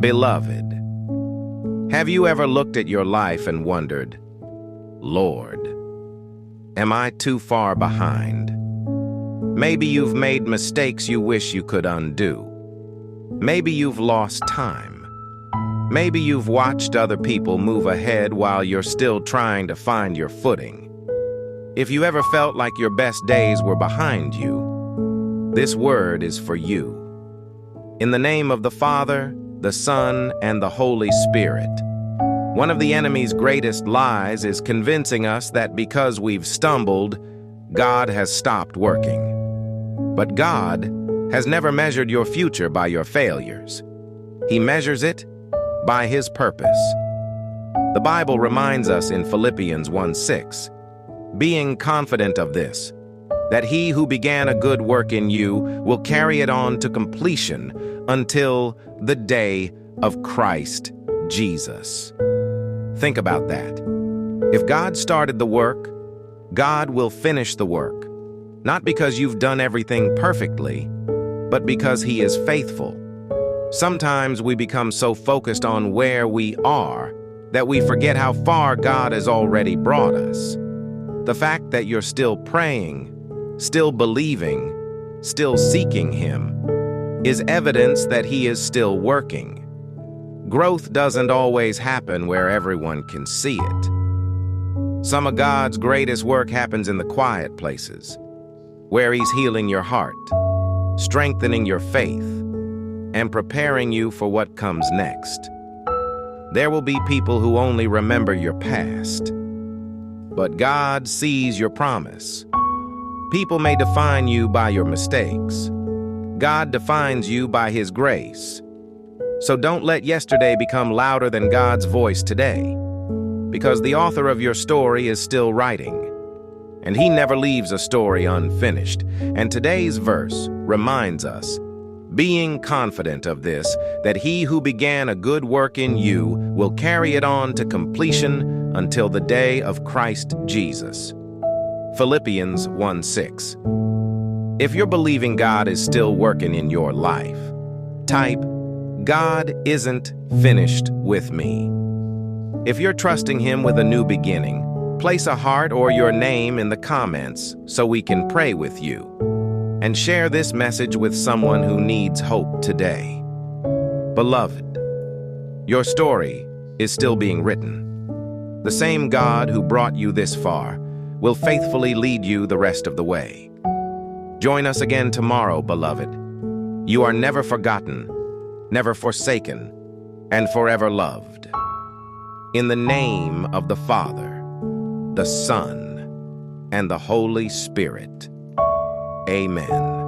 Beloved, have you ever looked at your life and wondered, Lord, am I too far behind? Maybe you've made mistakes you wish you could undo. Maybe you've lost time. Maybe you've watched other people move ahead while you're still trying to find your footing. If you ever felt like your best days were behind you, this word is for you. In the name of the Father, the Son, and the Holy Spirit. One of the enemy's greatest lies is convincing us that because we've stumbled, God has stopped working. But God has never measured your future by your failures. He measures it by His purpose. The Bible reminds us in Philippians 1:6, being confident of this, that He who began a good work in you will carry it on to completion until the day of Christ Jesus. Think about that. If God started the work, God will finish the work, not because you've done everything perfectly, but because He is faithful. Sometimes we become so focused on where we are that we forget how far God has already brought us. The fact that you're still praying, still believing, still seeking Him is evidence that He is still working. Growth doesn't always happen where everyone can see it. Some of God's greatest work happens in the quiet places, where He's healing your heart, strengthening your faith, and preparing you for what comes next. There will be people who only remember your past, but God sees your promise. People may define you by your mistakes. God defines you by His grace. So don't let yesterday become louder than God's voice today, because the author of your story is still writing, and He never leaves a story unfinished. And today's verse reminds us, being confident of this, that He who began a good work in you will carry it on to completion until the day of Christ Jesus. Philippians 1:6. If you're believing God is still working in your life, type, God isn't finished with me. If you're trusting Him with a new beginning, place a heart or your name in the comments so we can pray with you. And share this message with someone who needs hope today. Beloved, your story is still being written. The same God who brought you this far will faithfully lead you the rest of the way. Join us again tomorrow, beloved. You are never forgotten, never forsaken, and forever loved. In the name of the Father, the Son, and the Holy Spirit. Amen.